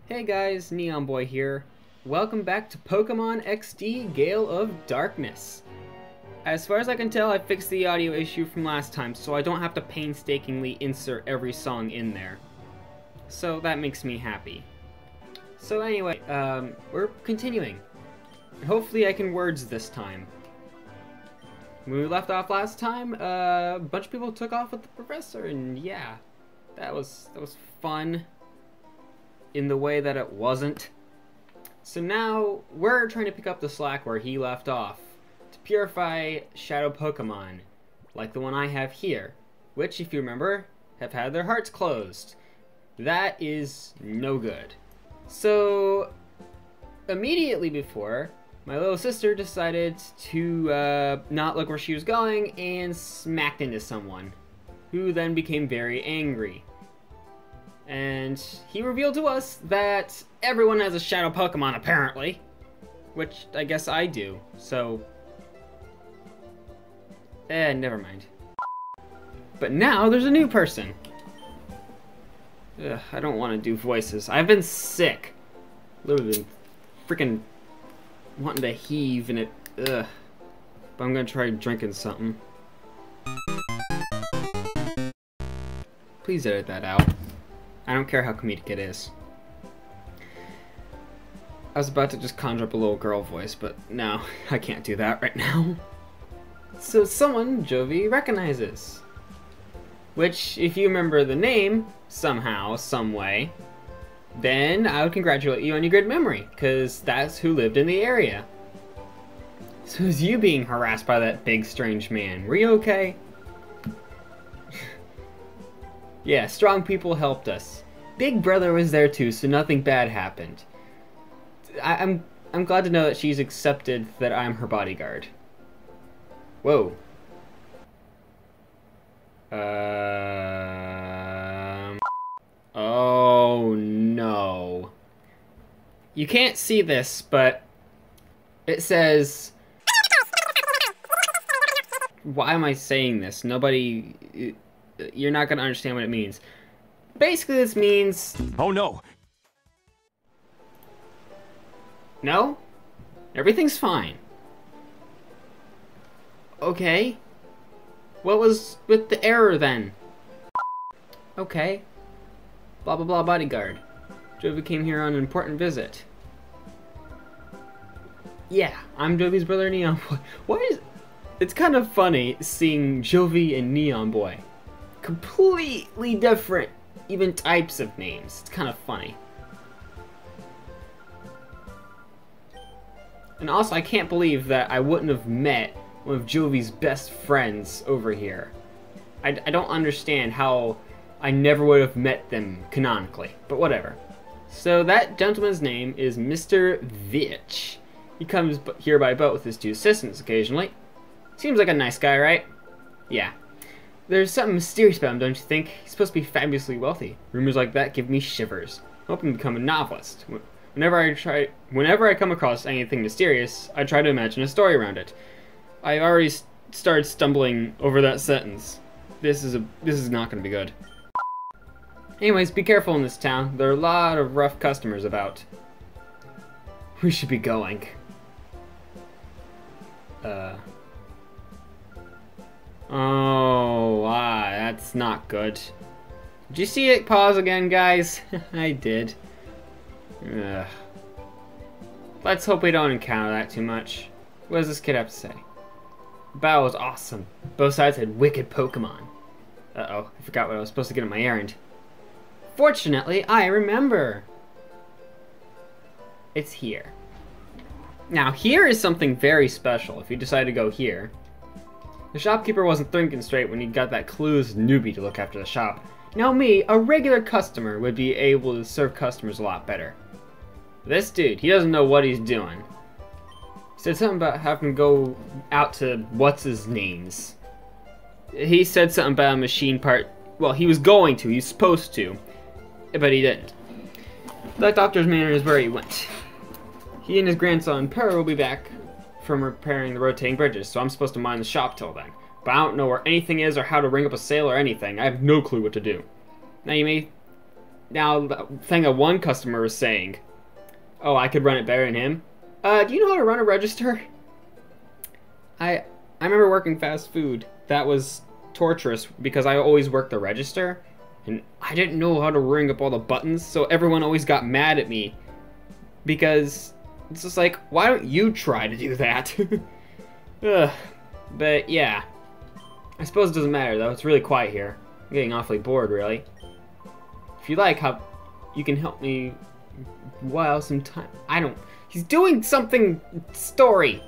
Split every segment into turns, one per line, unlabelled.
Hey guys, Neon Boy here. Welcome back to Pokemon XD Gale of Darkness. As far as I can tell, I fixed the audio issue from last time, so I don't have to painstakingly insert every song in there. So that makes me happy. So anyway, we're continuing. Hopefully I can words this time. When we left off last time, a bunch of people took off with the professor, and yeah, that was fun. In the way that it wasn't. So now we're trying to pick up the slack where he left off to purify shadow Pokemon, like the one I have here, which, if you remember, have had their hearts closed. That is no good. So immediately before, my little sister decided to not look where she was going and smacked into someone, who then became very angry. And he revealed to us that everyone has a shadow Pokemon, apparently. Which, I guess I do, so... never mind. But now, there's a new person. Ugh, I don't want to do voices. I've been sick. Literally been freaking wanting to heave and it... Ugh. But I'm gonna try drinking something. Please edit that out. I don't care how comedic it is. I was about to just conjure up a little girl voice, but no, I can't do that right now. So someone Jovi recognizes. Which, if you remember the name, somehow, some way, then I would congratulate you on your good memory, because that's who lived in the area. So is you being harassed by that big strange man? Were you okay? Yeah, strong people helped us. Big Brother was there too, so nothing bad happened. I'm glad to know that she's accepted that I'm her bodyguard. Whoa. Oh no. You can't see this, but it says... Why am I saying this? Nobody... You're not gonna understand what it means. Basically, this means...
Oh no!
No? Everything's fine. Okay. What was with the error then? Okay. Blah blah blah bodyguard. Jovi came here on an important visit. Yeah, I'm Jovi's brother Neon Boy. Why is... It's kind of funny seeing Jovi and Neon Boy. Completely different, even types of names. It's kind of funny. And also, I can't believe that I wouldn't have met one of Jovi's best friends over here. I don't understand how I never would have met them canonically, but whatever. So that gentleman's name is Mr. Vitch. He comes here by boat with his two assistants occasionally. Seems like a nice guy, right? Yeah. There's something mysterious about him, don't you think? He's supposed to be fabulously wealthy. Rumors like that give me shivers. I hope to become a novelist. Whenever I come across anything mysterious, I try to imagine a story around it. I already started stumbling over that sentence. This is not going to be good. Anyways, be careful in this town. There are a lot of rough customers about. We should be going. Oh, that's not good. Did you see it pause again, guys? I did. Ugh. Let's hope we don't encounter that too much. What does this kid have to say? The battle was awesome. Both sides had wicked Pokemon. Uh-oh, I forgot what I was supposed to get on my errand. Fortunately, I remember. It's here. Now, here is something very special if you decide to go here. The shopkeeper wasn't thinking straight when he got that clueless newbie to look after the shop. Now me, a regular customer, would be able to serve customers a lot better. This dude, he doesn't know what he's doing. He said something about having to go out to what's-his-names. He said something about a machine part. Well, he was going to, he was supposed to, but he didn't. That doctor's manor is where he went. He and his grandson, Per, will be back from repairing the rotating bridges, so I'm supposed to mind the shop till then. But I don't know where anything is or how to ring up a sale or anything. I have no clue what to do. Now you may Now, the thing that one customer was saying, oh, I could run it better than him. Do you know how to run a register? I remember working fast food. That was torturous because I always worked the register, and I didn't know how to ring up all the buttons, so everyone always got mad at me because it's just like, why don't you try to do that? Ugh. But yeah, I suppose it doesn't matter though. It's really quiet here. I'm getting awfully bored, really. If you like, how you can help me while some time. I don't. He's doing something. Story.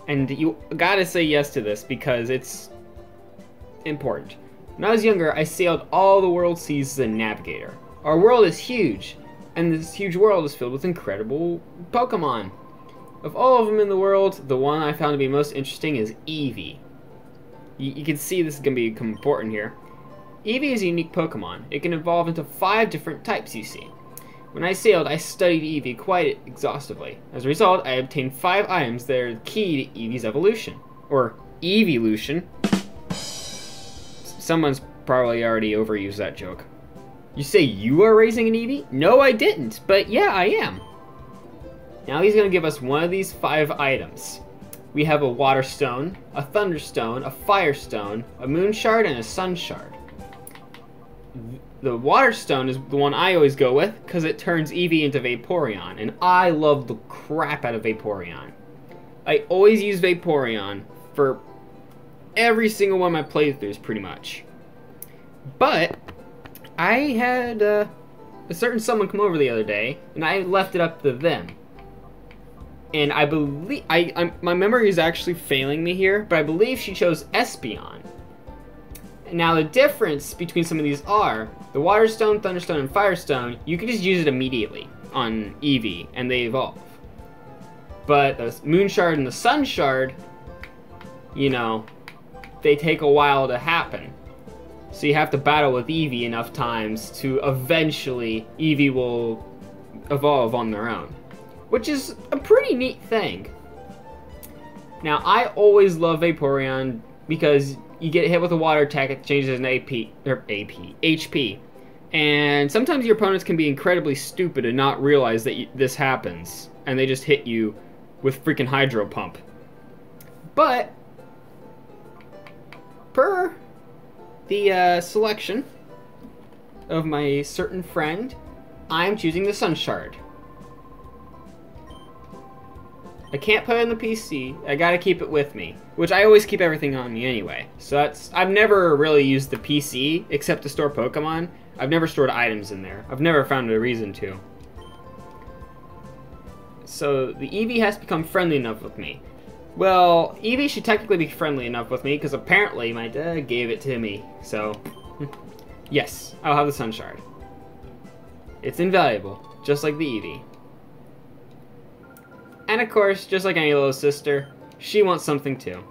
And you gotta say yes to this because it's important. When I was younger, I sailed all the world seas as a navigator. Our world is huge, and this huge world is filled with incredible Pokemon. Of all of them in the world, the one I found to be most interesting is Eevee. You can see this is going to become important here. Eevee is a unique Pokemon. It can evolve into 5 different types, you see. When I sailed, I studied Eevee quite exhaustively. As a result, I obtained 5 items that are key to Eevee's evolution. Or Eeveelution. Someone's probably already overused that joke. You say you are raising an Eevee? No, I didn't, but yeah, I am. Now he's going to give us one of these 5 items. We have a Water Stone, a Thunder Stone, a Fire Stone, a Moon Shard, and a Sun Shard. The Water Stone is the one I always go with because it turns Eevee into Vaporeon, and I love the crap out of Vaporeon. I always use Vaporeon for every single one of my playthroughs, pretty much. But I had a certain someone come over the other day, and I left it up to them. And I believe my memory is actually failing me here, but I believe she chose Espeon. Now the difference between some of these are the Water Stone, Thunder Stone, and Fire Stone. You can just use it immediately on Eevee, and they evolve. But the Moon Shard and the Sun Shard, you know, they take a while to happen. So you have to battle with Eevee enough times to eventually Eevee will evolve on their own, which is a pretty neat thing. Now, I always love Vaporeon because you get hit with a water attack, it changes an HP. And sometimes your opponents can be incredibly stupid and not realize that this happens, and they just hit you with freaking Hydro Pump. But, per the selection of my certain friend, I'm choosing the Sun Shard. I can't put it in the PC, I gotta keep it with me, which I always keep everything on me anyway. So I've never really used the PC except to store Pokemon. I've never stored items in there. I've never found a reason to. So the Eevee has become friendly enough with me. Well, Eevee should technically be friendly enough with me because apparently my dad gave it to me. So, yes, I'll have the Sun Shard. It's invaluable, just like the Eevee. And of course, just like any little sister, she wants something too.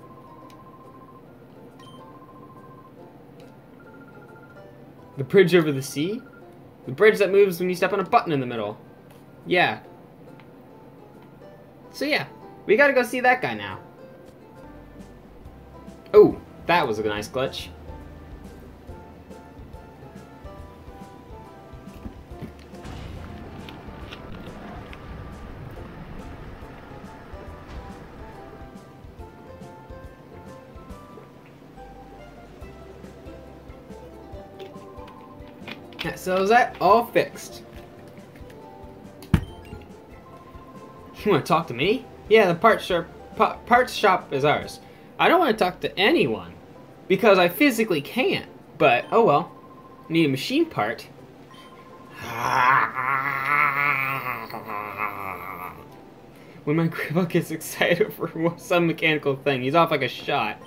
The bridge over the sea? The bridge that moves when you step on a button in the middle. Yeah. So yeah, we gotta go see that guy now. Oh, that was a nice glitch. So is that all fixed? You want to talk to me? Yeah, the parts shop is ours. I don't want to talk to anyone because I physically can't. But oh well. Need a machine part. When my grandpa gets excited for some mechanical thing, he's off like a shot.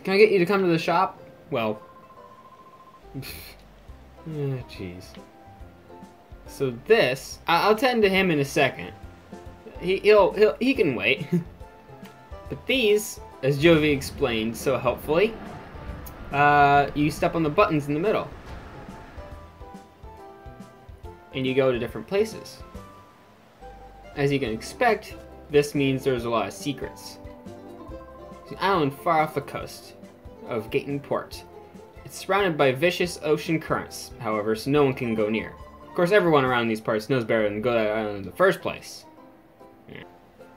Can I get you to come to the shop? Well. Jeez. So this, I'll tend to him in a second. He can wait. But these, as Jovi explained so helpfully, you step on the buttons in the middle, and you go to different places. As you can expect, this means there's a lot of secrets. It's an island far off the coast of Gaten Port. It's surrounded by vicious ocean currents, however, so no one can go near. Of course, everyone around these parts knows better than to go to that island in the first place. Yeah.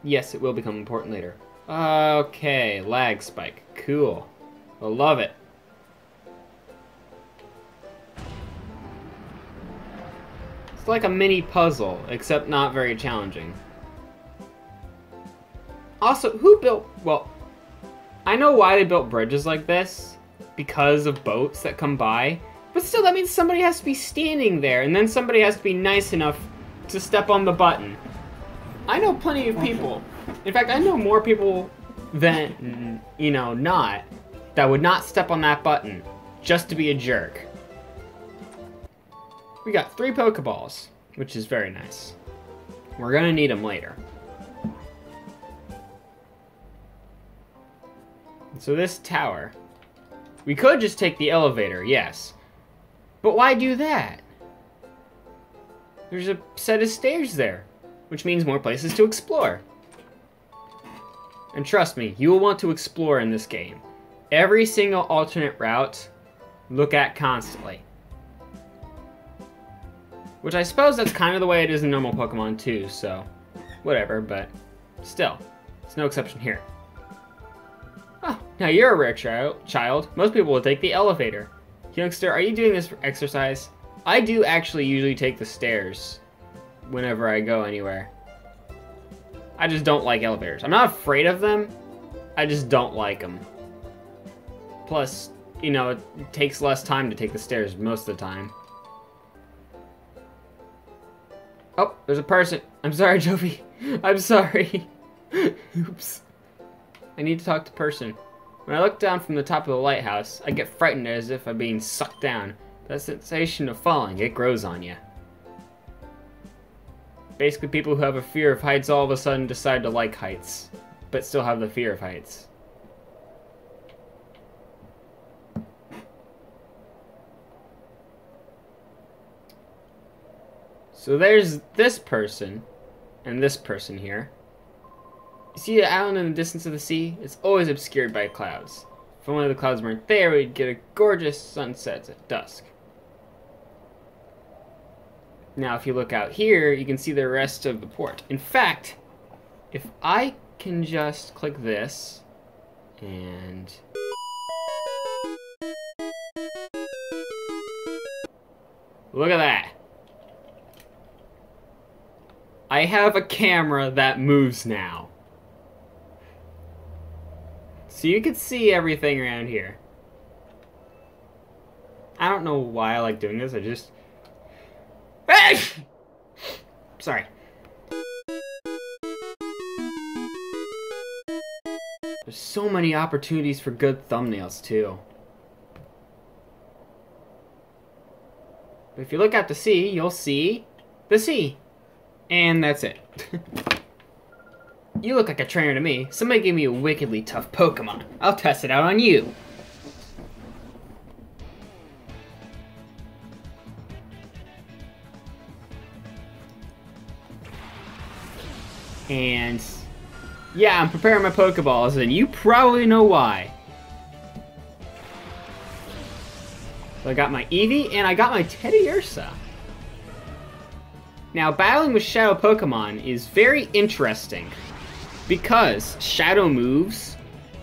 Yes, it will become important later. Okay, lag spike. Cool. I love it. It's like a mini puzzle, except not very challenging. Also, who built... Well, I know why they built bridges like this. Because of boats that come by. But still, that means somebody has to be standing there, and then somebody has to be nice enough to step on the button. I know plenty of people. In fact, I know more people than, you know, not, that would not step on that button just to be a jerk. We got 3 Pokeballs, which is very nice. We're gonna need them later. So this tower, we could just take the elevator, yes. But why do that? There's a set of stairs there, which means more places to explore. And trust me, you will want to explore in this game. Every single alternate route, look at constantly. Which I suppose that's kind of the way it is in normal Pokemon too, so whatever, but still, it's no exception here. Oh, now you're a rare child. Most people will take the elevator. Youngster, are you doing this for exercise? I do actually usually take the stairs whenever I go anywhere. I just don't like elevators. I'm not afraid of them, I just don't like them. Plus, you know, it takes less time to take the stairs most of the time. Oh, there's a person. I'm sorry, Jovi. I'm sorry. Oops. I need to talk to person. When I look down from the top of the lighthouse, I get frightened as if I'm being sucked down. That sensation of falling, it grows on you. Basically, people who have a fear of heights all of a sudden decide to like heights, but still have the fear of heights. So there's this person, and this person here. You see the island in the distance of the sea? It's always obscured by clouds. If only the clouds weren't there, we'd get a gorgeous sunset at dusk. Now, if you look out here, you can see the rest of the port. In fact, if I can just click this, and... look at that. I have a camera that moves now. So you can see everything around here. I don't know why I like doing this, I just... Hey! Sorry. There's so many opportunities for good thumbnails, too. But if you look out to sea, you'll see the sea. And that's it. You look like a trainer to me. Somebody gave me a wickedly tough Pokemon. I'll test it out on you. And yeah, I'm preparing my Pokeballs, and you probably know why. So I got my Eevee, and I got my Teddiursa. Now, battling with Shadow Pokemon is very interesting, because Shadow moves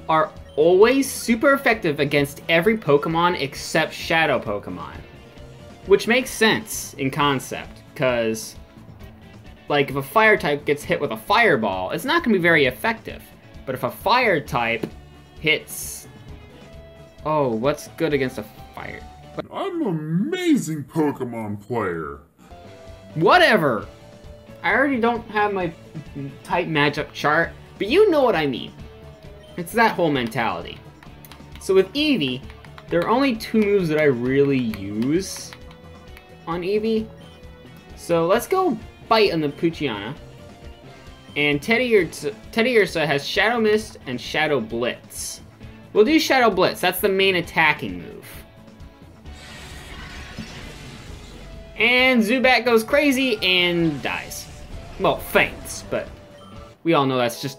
are always super effective against every Pokemon except Shadow Pokemon. Which makes sense in concept, because... like, if a fire type gets hit with a fireball, it's not going to be very effective. But if a fire type hits... oh, what's good against a fire?
I'm an amazing Pokemon player.
Whatever! I already don't have my type matchup chart, but you know what I mean. It's that whole mentality. So with Eevee, there are only 2 moves that I really use on Eevee. So let's go Bite on the Poochyena. And Teddiursa has Shadow Mist and Shadow Blitz. We'll do Shadow Blitz, that's the main attacking move. And Zubat goes crazy and dies. Well, faints, but we all know that's just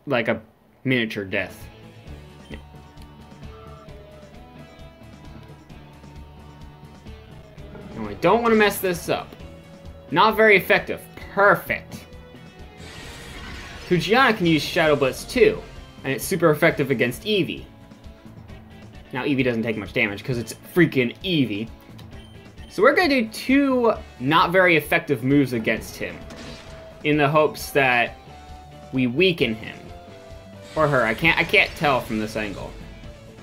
like a miniature death. Yeah. Don't want to mess this up. Not very effective. Perfect. Poochyena can use Shadow Blitz too, and it's super effective against Eevee. Now Eevee doesn't take much damage because it's freaking Eevee. So we're gonna do 2 not very effective moves against him, in the hopes that we weaken him. Or her, I can't tell from this angle.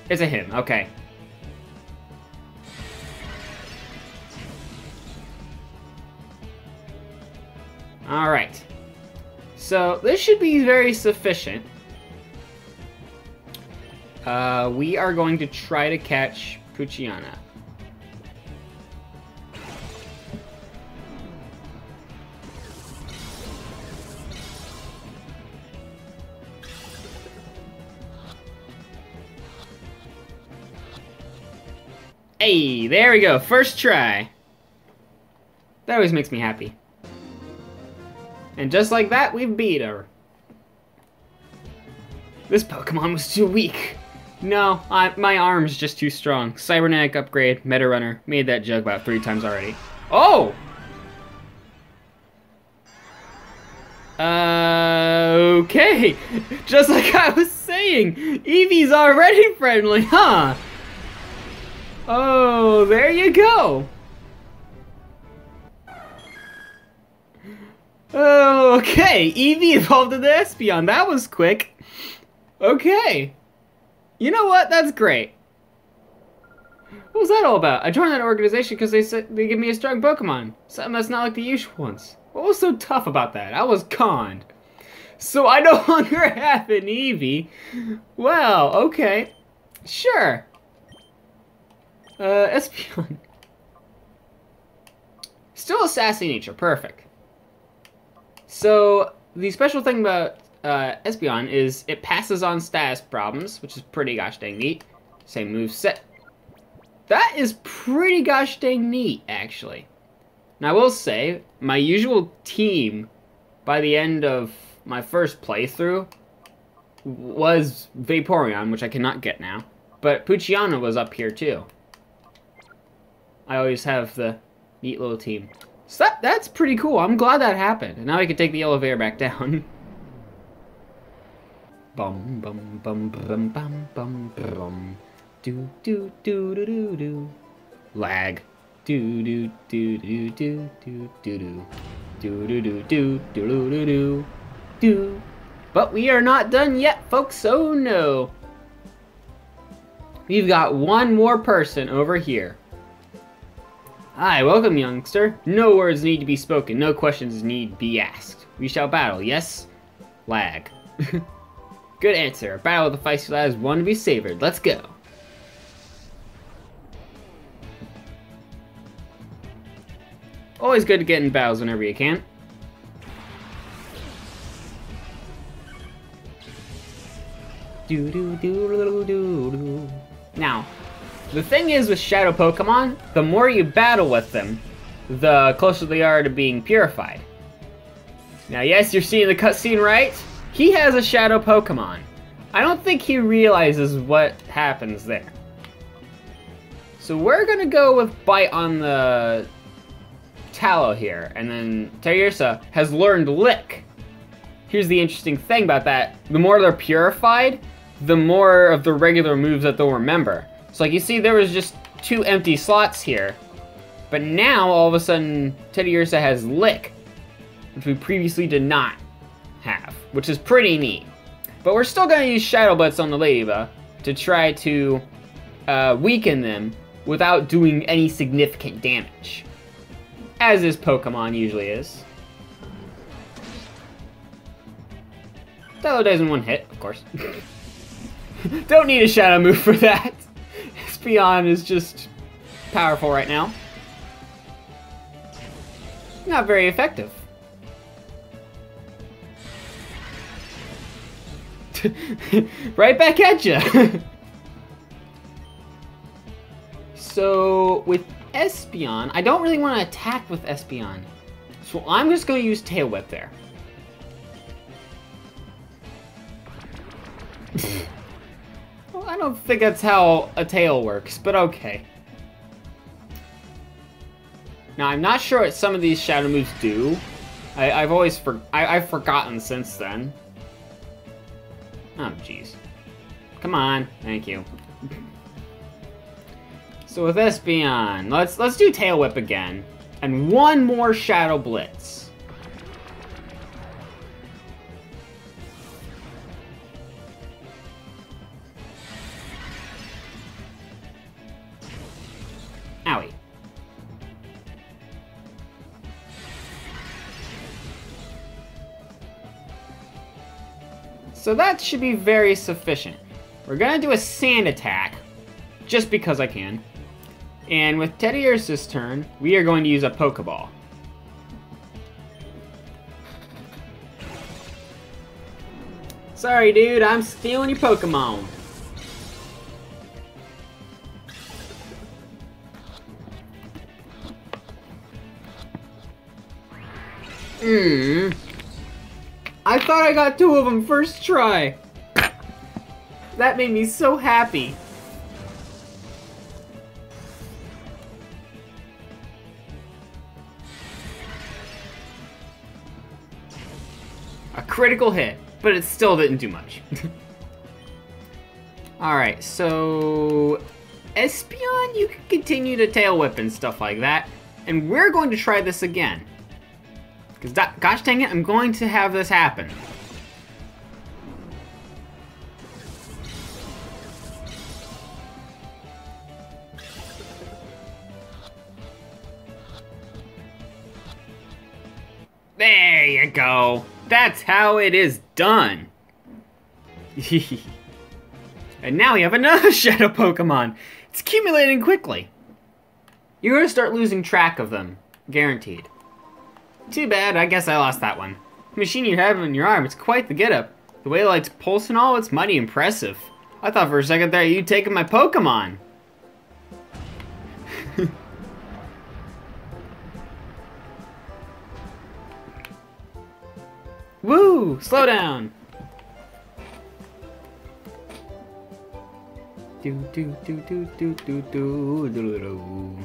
It's a him, okay. Alright. So, this should be very sufficient. We are going to try to catch Poochyena. Hey, there we go, first try. That always makes me happy. And just like that, we beat her. This Pokemon was too weak. No, my arm's just too strong. Cybernetic upgrade, Meta Runner. Made that joke about 3 times already. Oh! Okay. Just like I was saying, Eevee's already friendly, huh? Oh, there you go. Okay, Eevee evolved into Espeon. That was quick. Okay. You know what? That's great. What was that all about? I joined that organization because they said they give me a strong Pokemon. Something that's not like the usual ones. What was so tough about that? I was conned. So I no longer have an Eevee. Well, okay. Sure. Espeon. Still a sassy nature, perfect. So, the special thing about Espeon is it passes on status problems, which is pretty gosh dang neat. Same moveset. That is pretty gosh dang neat, actually. Now, I will say, my usual team, by the end of my first playthrough, was Vaporeon, which I cannot get now. But Poochyena was up here, too. I always have the neat little team. So that's pretty cool. I'm glad that happened. And now I can take the elevator back down. Bum bum bum bum bum bum bum. Do do do do do do. Lag. Do do do do do do do do. Do do do do do do do do. But we are not done yet, folks. Oh no. We've got one more person over here. Hi, welcome, youngster. No words need to be spoken, no questions need be asked. We shall battle, yes? Lag. Good answer. A battle with the feisty lad is one to be savored. Let's go. Always good to get in battles whenever you can. Now, the thing is with Shadow Pokemon, the more you battle with them, the closer they are to being purified. Now, yes, you're seeing the cutscene, right? He has a Shadow Pokemon. I don't think he realizes what happens there. So we're gonna go with Bite on the Tallow here, and then Teddiursa has learned Lick. Here's the interesting thing about that. The more they're purified, the more of the regular moves that they'll remember. So like you see, there was just 2 empty slots here. But now, all of a sudden, Teddiursa has Lick, which we previously did not have, which is pretty neat. But we're still going to use Shadow Blitz on the Ladybug to try to weaken them without doing any significant damage. As this Pokemon usually is. Tallow dies in 1 hit, of course. Don't need a Shadow move for that. Espeon is just powerful right now. Not very effective. Right back at ya. So with Espeon, I don't really want to attack with Espeon. So I'm just going to use Tail Whip there. Well, I don't think that's how a tail works, but okay. Now, I'm not sure what some of these shadow moves do. I've forgotten since then. Oh, jeez. Come on. Thank you. So with Espeon, let's do Tail Whip again. And one more Shadow Blitz. Owie. So that should be very sufficient. We're gonna do a Sand Attack, just because I can. And with Teddy Ursa's turn, we are going to use a Pokeball. Sorry, dude, I'm stealing your Pokemon. I thought I got 2 of them first try. That made me so happy. A critical hit, but it still didn't do much. Alright, so Espeon, you can continue to Tail Whip and stuff like that. And we're going to try this again. Because, gosh dang it, I'm going to have this happen. There you go. That's how it is done. And now we have another Shadow Pokemon. It's accumulating quickly. You're going to start losing track of them. Guaranteed. Too bad, I guess I lost that one. The machine you have in your arm, it's quite the get-up. The way it lights pulse and all, it's mighty impressive. I thought for a second there you'd taken my Pokemon. Woo! Slow down! Do do do do do do do do do.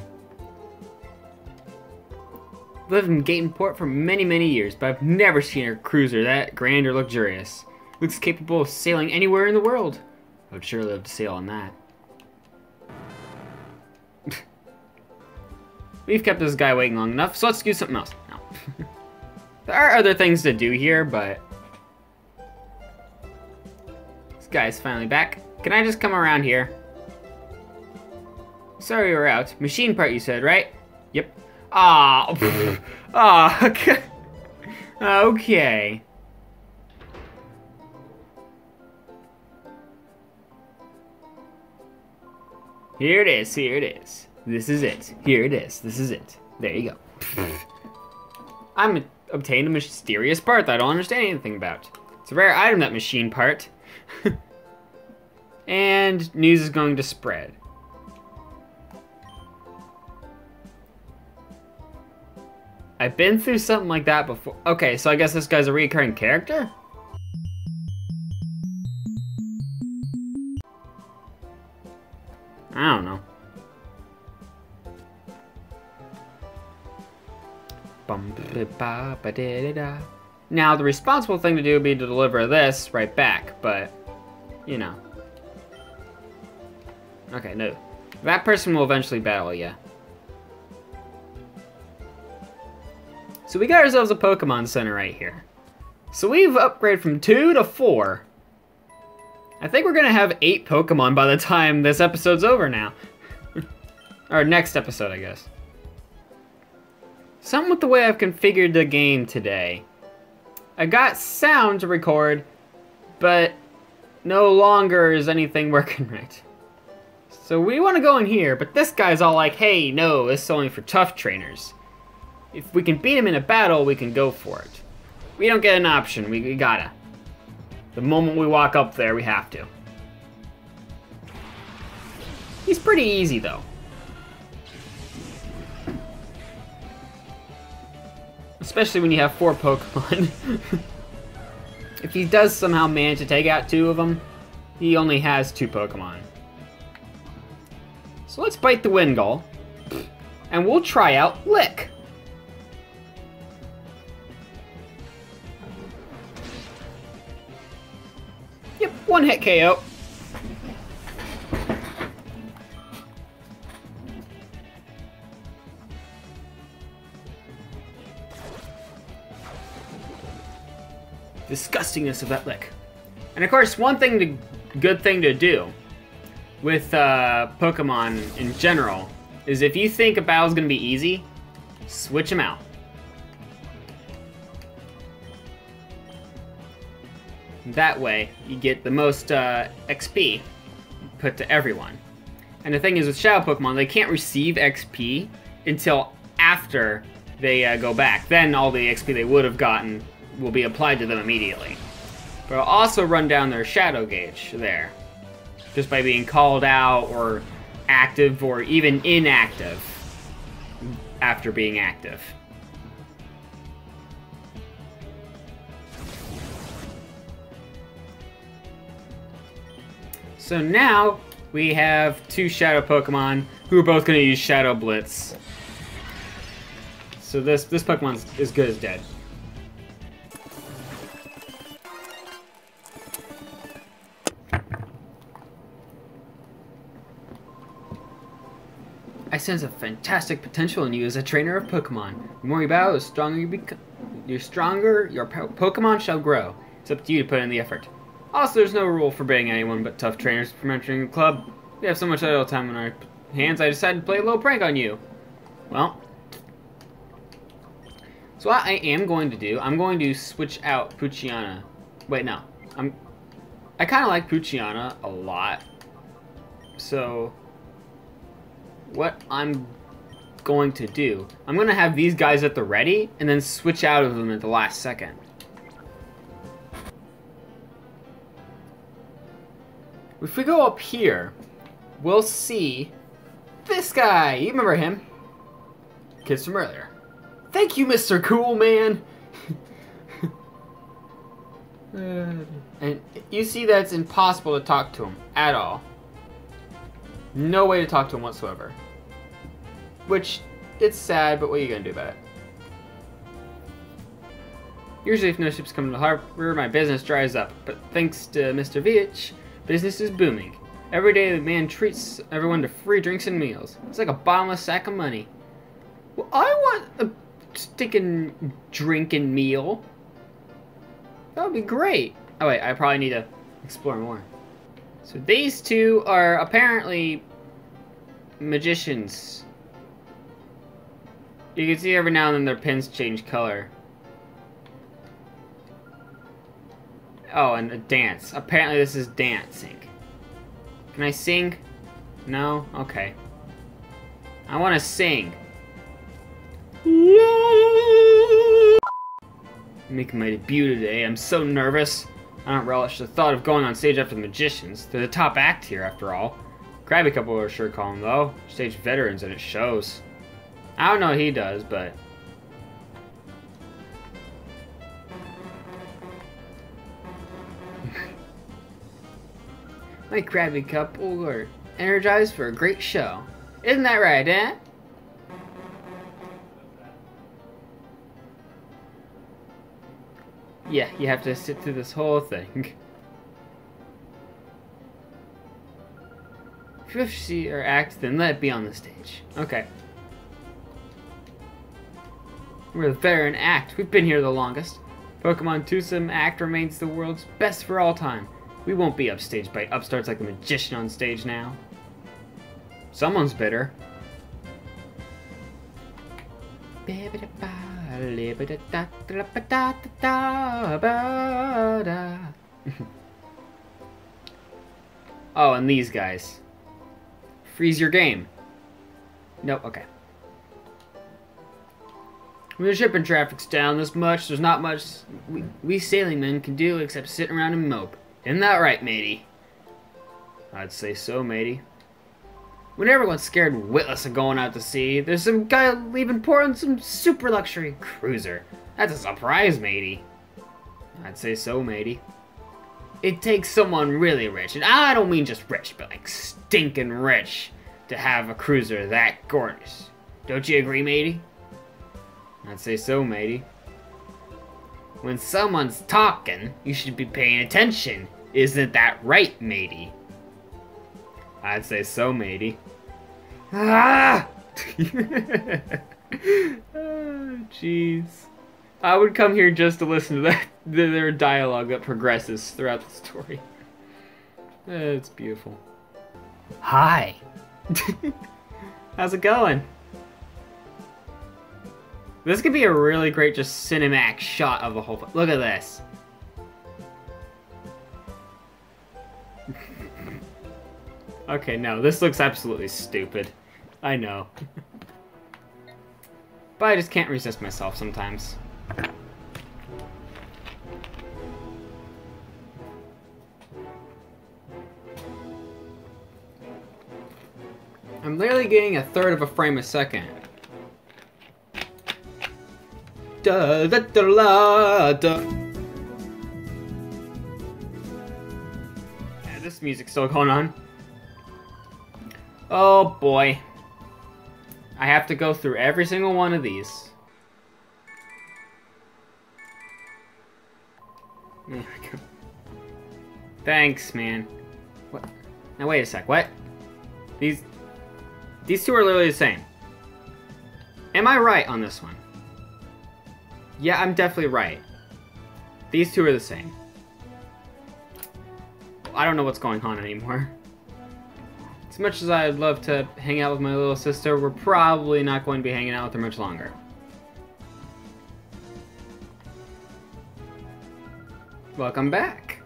Lived in Gatenport for many, many years, but I've never seen a cruiser that grand or luxurious. Looks capable of sailing anywhere in the world. I would sure love to sail on that. We've kept this guy waiting long enough, so let's do something else. No. There are other things to do here, but this guy's finally back. Can I just come around here? Sorry we're out. Machine part you said, right? Yep. Ah, okay. Okay. Here it is, here it is. This is it. Here it is, this is it. There you go. I'm obtained a mysterious part that I don't understand anything about. It's a rare item, that machine part. And news is going to spread. I've been through something like that before. Okay, so I guess this guy's a recurring character? I don't know. Now, the responsible thing to do would be to deliver this right back, but, you know. Okay, no. That person will eventually battle you. So we got ourselves a Pokemon Center right here. So we've upgraded from 2 to 4. I think we're gonna have 8 Pokemon by the time this episode's over now. Or next episode, I guess. Something with the way I've configured the game today. I got sound to record, but no longer is anything working right. So we want to go in here, but this guy's all like, hey, no, this is only for tough trainers. If we can beat him in a battle, we can go for it. We don't get an option, we gotta. The moment we walk up there, we have to. He's pretty easy, though. Especially when you have 4 Pokemon. If he does somehow manage to take out 2 of them, he only has 2 Pokemon. So let's bite the Wingull. and we'll try out Lick. Yep, one hit KO. Disgustingness of that Lick. And of course, good thing to do with Pokemon in general is if you think a battle's gonna be easy, switch them out. That way, you get the most XP put to everyone. And the thing is with Shadow Pokemon, they can't receive XP until after they go back. Then all the XP they would have gotten will be applied to them immediately. But it'll also run down their Shadow gauge there, just by being called out or active or even inactive after being active. So now we have two Shadow Pokemon who are both going to use Shadow Blitz. So this Pokemon's as good as dead. I sense a fantastic potential in you as a trainer of Pokemon. The more you battle, the stronger you become. You're stronger, your Pokemon shall grow. It's up to you to put in the effort. Also, there's no rule forbidding anyone but tough trainers from entering the club. We have so much idle time on our hands, I decided to play a little prank on you. Well, so what I am going to do, I'm going to switch out Poochyena. Wait, no. I kind of like Poochyena a lot. So what I'm going to do, I'm going to have these guys at the ready and then switch out of them at the last second. If we go up here, we'll see this guy. You remember him? Kids from earlier. Thank you, Mr. Cool Man. And you see that it's impossible to talk to him at all. No way to talk to him whatsoever. Which, it's sad, but what are you gonna do about it? Usually if no ships come to the harbor, my business dries up. But thanks to Mr. Vich, business is booming. Every day the man treats everyone to free drinks and meals. It's like a bottomless sack of money. Well, I want a stinking drink and meal. That would be great. Oh wait, I probably need to explore more. So these two are apparently magicians. You can see every now and then their pins change color. Oh, and a dance. Apparently this is dancing. Can I sing? No? Okay. I want to sing. Making my debut today. I'm so nervous. I don't relish the thought of going on stage after the magicians. They're the top act here, after all. Crabby couple are sure calling, though. Stage veterans, and it shows. I don't know what he does, but... My crabby couple are energized for a great show. Isn't that right, eh? Yeah, you have to sit through this whole thing. If you wish to see or act, then let it be on the stage. Okay. We're the veteran act. We've been here the longest. Pokemon Twosome Act remains the world's best for all time. We won't be upstaged by upstarts like the magician on stage now. Someone's bitter. Oh, and these guys. Freeze your game. Nope, okay. When the shipping traffic's down this much, there's not much we sailing men can do except sit around and mope. Isn't that right, matey? I'd say so, matey. When everyone's scared witless of going out to sea, there's some guy leaving port on some super luxury cruiser. That's a surprise, matey. I'd say so, matey. It takes someone really rich, and I don't mean just rich, but like stinking rich, to have a cruiser that gorgeous. Don't you agree, matey? I'd say so, matey. When someone's talking, you should be paying attention. Isn't that right, matey? I'd say so, matey. Ah! Oh, jeez. I would come here just to listen to their dialogue that progresses throughout the story. It's beautiful. Hi. How's it going? This could be a really great just cinematic shot of the whole thing. Look at this. Okay, no, this looks absolutely stupid. I know. But I just can't resist myself sometimes. I'm literally getting 1/3 of a frame a second. Da da da la da. Yeah, this music's still going on. Oh boy. I have to go through every single one of these. There we go. Thanks, man. What? Now wait a sec, what? These two are literally the same. Am I right on this one? Yeah, I'm definitely right. These two are the same. I don't know what's going on anymore. As much as I'd love to hang out with my little sister, we're probably not going to be hanging out with her much longer. Welcome back.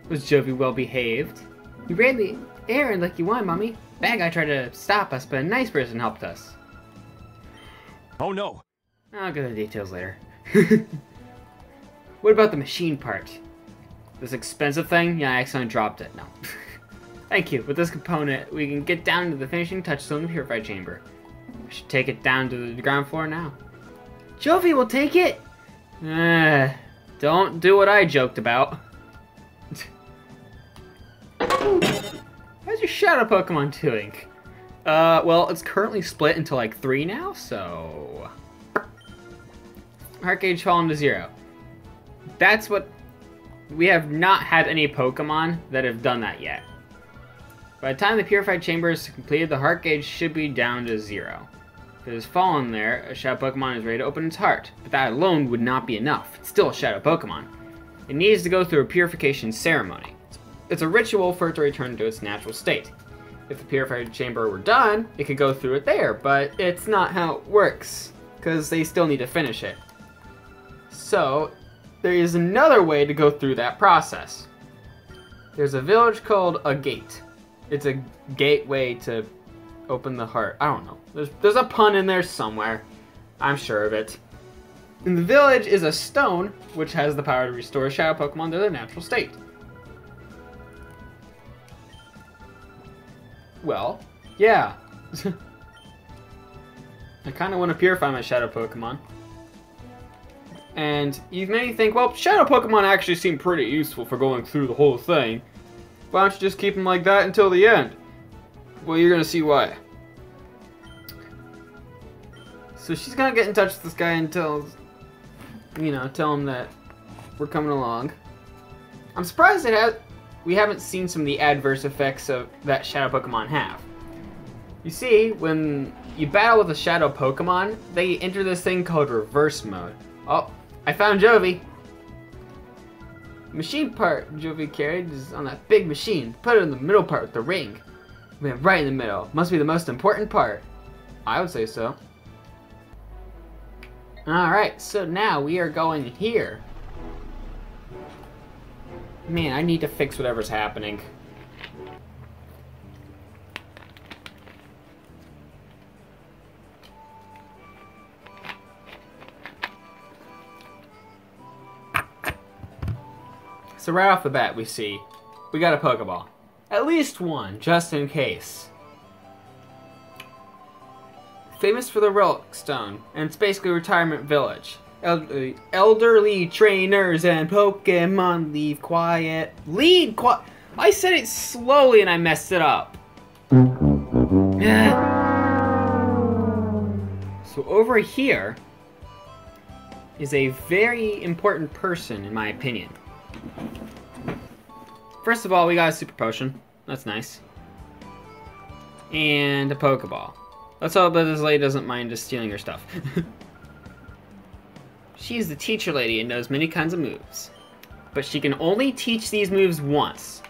Was Jovi well behaved? You ran the errand like you wanted, Mommy. Bad guy tried to stop us, but a nice person helped us.
Oh no!
I'll get the details later. What about the machine part? This expensive thing? Yeah, I accidentally dropped it. No. Thank you. With this component, we can get down to the finishing touchstone of the purified chamber. We should take it down to the ground floor now. Jovi will take it! Don't do what I joked about. How's your shadow Pokemon doing? Well, it's currently split into like 3 now, so... Heart gauge fallen to 0. That's what... We have not had any Pokemon that have done that yet. By the time the purified chamber is completed, the heart gauge should be down to 0. If it has fallen there, a shadow Pokemon is ready to open its heart. But that alone would not be enough. It's still a shadow Pokemon. It needs to go through a purification ceremony. It's a ritual for it to return to its natural state. If the purified chamber were done, it could go through it there, but it's not how it works, because they still need to finish it. So, there is another way to go through that process. There's a village called a gate. It's a gateway to open the heart. I don't know. There's a pun in there somewhere. I'm sure of it. In the village is a stone, which has the power to restore shadow Pokemon to their natural state. Well, yeah. I kind of want to purify my shadow Pokemon. And you may think, well, shadow Pokemon actually seem pretty useful for going through the whole thing. Why don't you just keep them like that until the end? Well, you're gonna see why. So she's gonna get in touch with this guy and tell him that we're coming along. I'm surprised we haven't seen some of the adverse effects of that shadow Pokemon have. You see, when you battle with a shadow Pokemon, they enter this thing called reverse mode. Oh, I found Jovi. Machine part Jovi carried is on that big machine. Put it in the middle part with the ring. Man, right in the middle. Must be the most important part. I would say so. Alright, so now we are going here. Man, I need to fix whatever's happening. So right off the bat we see, we got a Pokeball. At least one, just in case. Famous for the Relic Stone, and it's basically a retirement village. Elderly trainers and Pokemon leave quiet. Lead quiet. I said it slowly and I messed it up. So over here is a very important person, in my opinion. First of all, we got a super potion. That's nice. And a Pokeball. Let's hope that this lady doesn't mind just stealing her stuff. She's the teacher lady and knows many kinds of moves. But she can only teach these moves once.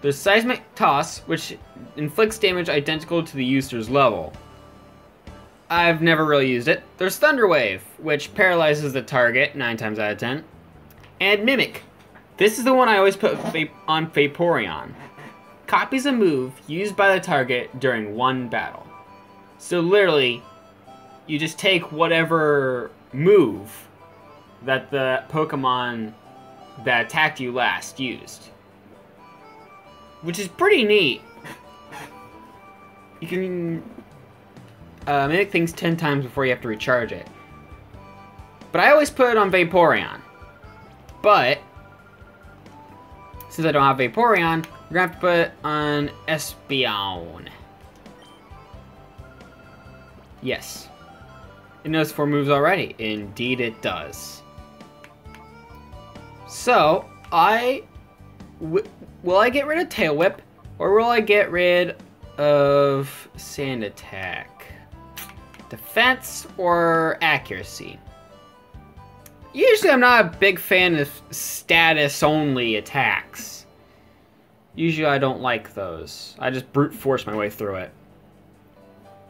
There's Seismic Toss, which inflicts damage identical to the user's level. I've never really used it. There's Thunder Wave, which paralyzes the target 9 times out of 10. And Mimic. This is the one I always put on Vaporeon. Copies a move used by the target during one battle. So literally, you just take whatever move that the Pokemon that attacked you last used. Which is pretty neat. You can mimic things 10 times before you have to recharge it. But I always put it on Vaporeon. But since I don't have Vaporeon, we're gonna have to put it on Espeon. Yes. It knows 4 moves already. Indeed it does. So, will I get rid of Tail Whip, or will I get rid of Sand Attack? Defense or accuracy? Usually I'm not a big fan of status-only attacks. Usually I don't like those. I just brute force my way through it.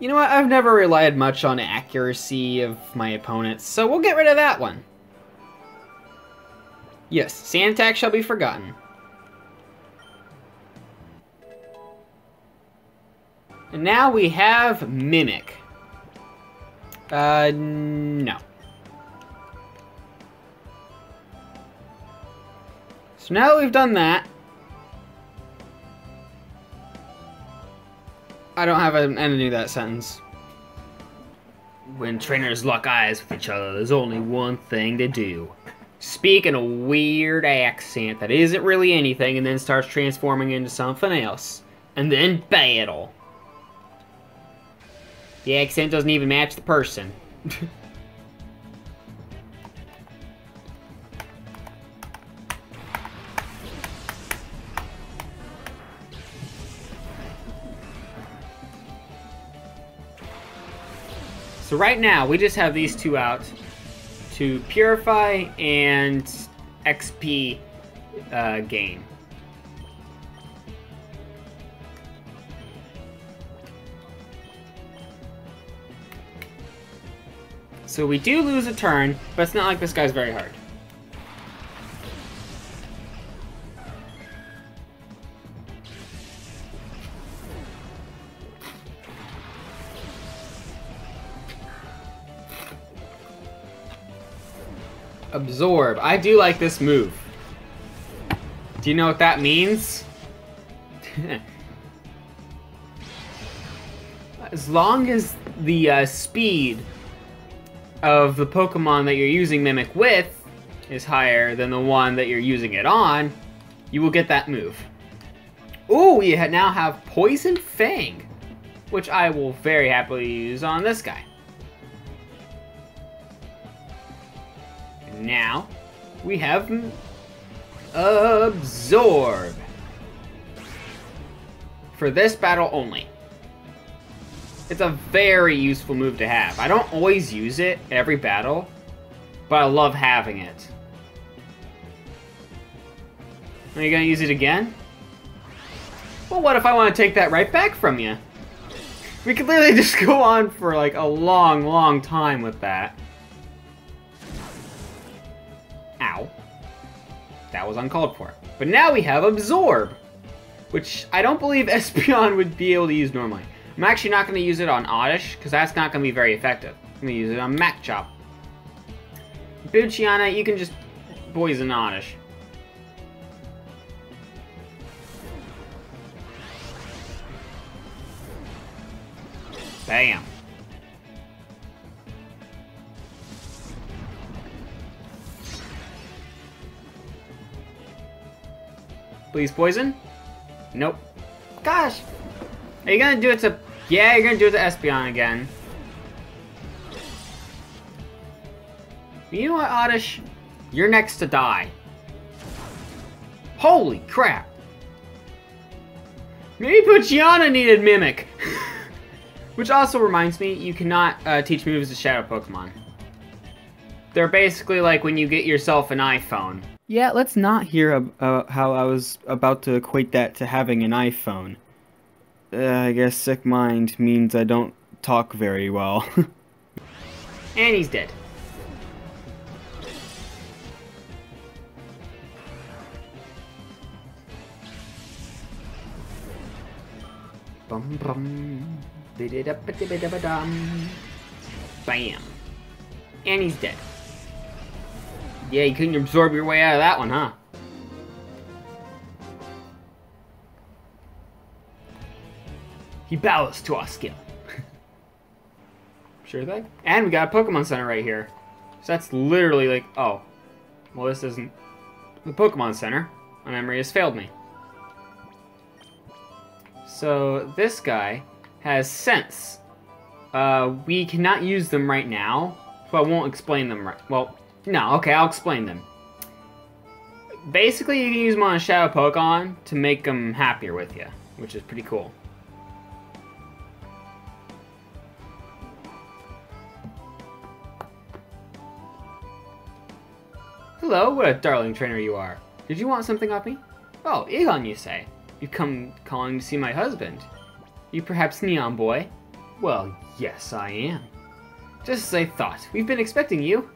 You know what? I've never relied much on accuracy of my opponents, so we'll get rid of that one. Yes, Sand Attack shall be forgotten. And now we have Mimic. No. So now that we've done that, I don't have an end to that sentence. When trainers lock eyes with each other, there's only one thing to do. Speak in a weird accent that isn't really anything and then starts transforming into something else. And then battle. The accent doesn't even match the person. So right now, we just have these two out to Purify and XP gain. So we do lose a turn, but it's not like this guy's very hard. Absorb. I do like this move. Do you know what that means? As long as the speed of the Pokemon that you're using Mimic with is higher than the one that you're using it on, you will get that move. Ooh, we now have Poison Fang, which I will very happily use on this guy. And now, we have Absorb. For this battle only. It's a very useful move to have. I don't always use it every battle, but I love having it. Are you gonna use it again? Well, what if I want to take that right back from you? We could literally just go on for like a long, long time with that. Ow. That was uncalled for. But now we have Absorb, which I don't believe Espeon would be able to use normally. I'm actually not going to use it on Oddish, because that's not going to be very effective. I'm going to use it on Machop. Buchiana, you can just poison Oddish. Bam. Please poison? Nope. Gosh! Are you gonna do it to... Yeah, you're gonna do it to Espeon again. You know what, Oddish? You're next to die. Holy crap! Maybe Poochyena needed Mimic. Which also reminds me, you cannot teach moves to Shadow Pokemon. They're basically like when you get yourself an iPhone. Yeah, let's not hear how I was about to equate that to having an iPhone. I guess sick mind means I don't talk very well. And he's dead. Bum bum. Bam. And he's dead. Yeah, you couldn't absorb your way out of that one, huh? He bows to our skill. Sure thing. And we got a Pokemon Center right here. So that's literally like, oh. Well, this isn't the Pokemon Center. My memory has failed me. So this guy has Sense. We cannot use them right now, so I won't explain them right. Well, no, okay, I'll explain them. Basically, you can use them on a Shadow Pokemon to make them happier with you, which is pretty cool. Hello, what a darling trainer you are. Did you want something of me? Oh, Egon, you say. You've come calling to see my husband. You perhaps Neon Boy? Well, yes, I am. Just as I thought. We've been expecting you.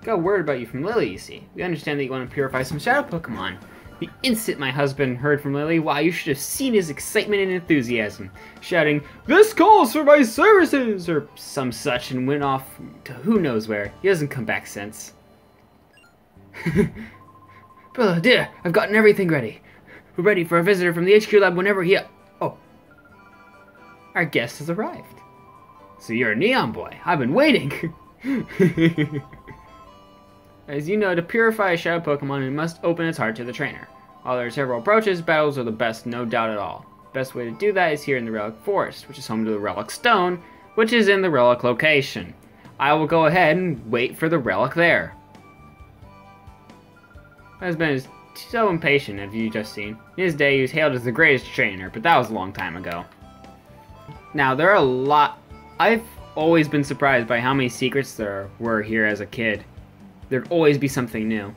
Got word about you from Lily, you see. We understand that you want to purify some Shadow Pokemon. The instant my husband heard from Lily, wow, you should have seen his excitement and enthusiasm. Shouting, "This calls for my services!" or some such, and went off to who knows where. He hasn't come back since. Brother, dear, I've gotten everything ready. We're ready for a visitor from the HQ lab whenever he... Oh. Our guest has arrived. So you're a Neon Boy. I've been waiting. As you know, to purify a Shadow Pokemon, it must open its heart to the trainer. While there are several approaches, battles are the best, no doubt at all. Best way to do that is here in the Relic Forest, which is home to the Relic Stone, which is in the Relic location. I will go ahead and wait for the Relic there. Husband is so impatient, have you just seen? In his day, he was hailed as the greatest trainer, but that was a long time ago. Now, there are a lot... I've always been surprised by how many secrets there were here as a kid. There'd always be something new.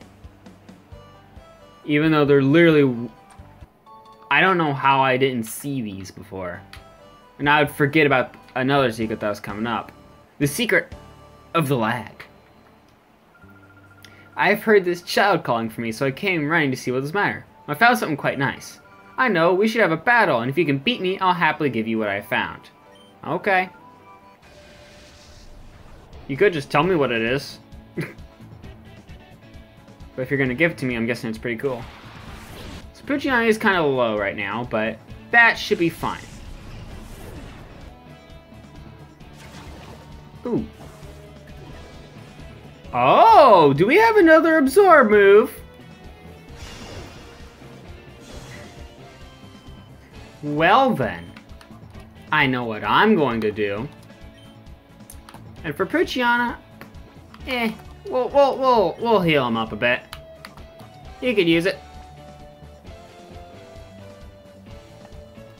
Even though they're literally... I don't know how I didn't see these before. And I would forget about another secret that was coming up. The secret of the lag. I've heard this child calling for me, so I came running to see what was the matter. I found something quite nice. I know, we should have a battle, and if you can beat me, I'll happily give you what I found. Okay. You could just tell me what it is. But if you're gonna give it to me, I'm guessing it's pretty cool. So Poochyena is kind of low right now, but that should be fine. Ooh. Oh, do we have another absorb move? Well then, I know what I'm going to do. And for Poochyena, we'll heal him up a bit. You could use it.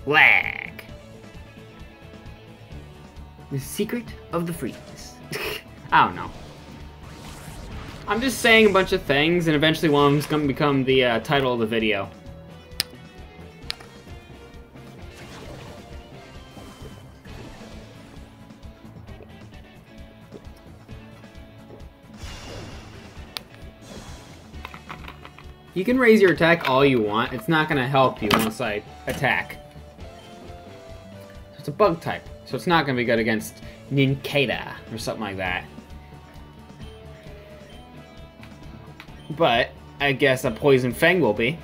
Lag. The secret of the freeze. I don't know. I'm just saying a bunch of things, and eventually one of them's going to become the title of the video. You can raise your attack all you want. It's not going to help you once I attack. It's a bug type, so it's not going to be good against Nincada or something like that. But I guess a Poison Fang will be.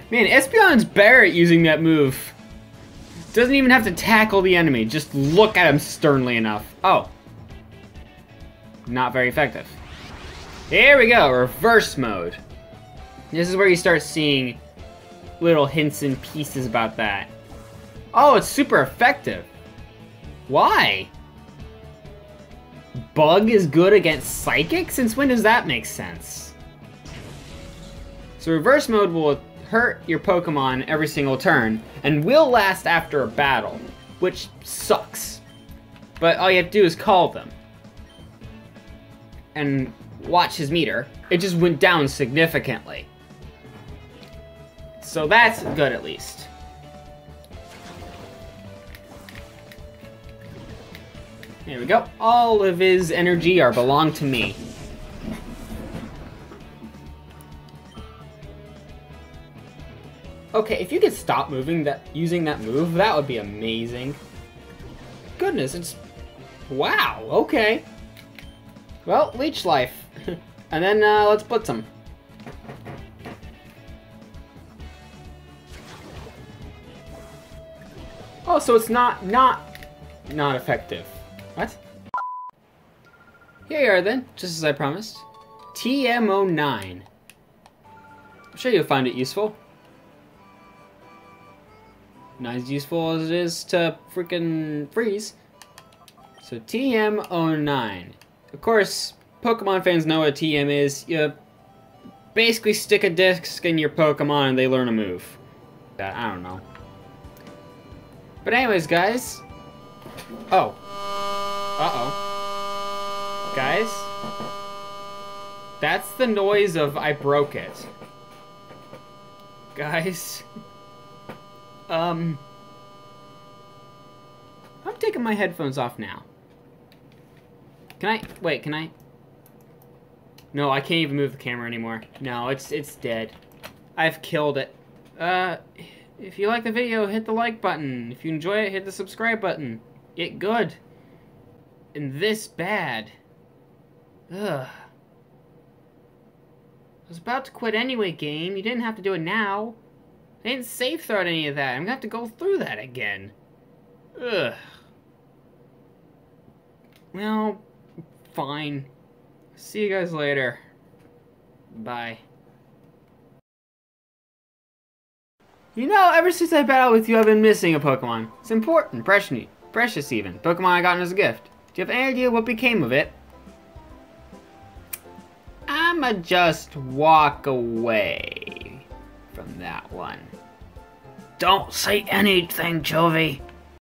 Man, Espeon's better at using that move. Doesn't even have to tackle the enemy, just look at him sternly enough. Oh. Not very effective. Here we go, reverse mode. This is where you start seeing little hints and pieces about that. Oh, it's super effective. Why? Bug is good against Psychic? Since when does that make sense? So reverse mode will hurt your Pokemon every single turn, and will last after a battle, which sucks. But all you have to do is call them. And watch his meter. It just went down significantly. So that's good at least. There we go. All of his energy belong to me. Okay, if you could stop using that move, that would be amazing. Goodness, it's... Wow, okay. Well, Leech Life. And then, let's blitz him. Oh, so it's not effective. What? Here you are then, just as I promised. TM09. I'm sure you'll find it useful. Not as useful as it is to freaking freeze. So TM09. Of course, Pokemon fans know what TM is. You basically stick a disc in your Pokemon and they learn a move. I don't know. But anyways, guys. Oh. Uh-oh. Guys. That's the noise of I broke it. Guys. I'm taking my headphones off now. Wait, can I? No, I can't even move the camera anymore. No, it's dead. I've killed it. If you like the video, hit the like button. If you enjoy it, hit the subscribe button. It good. And this bad. Ugh. I was about to quit anyway, game. You didn't have to do it now. I didn't save throw any of that. I'm gonna have to go through that again. Ugh. Well, fine. See you guys later. Bye. You know, ever since I battled with you, I've been missing a Pokemon. It's important, precious even. Pokemon I got as a gift. Do you have any idea what became of it? I'ma just walk away from that one. Don't say anything, Chovy.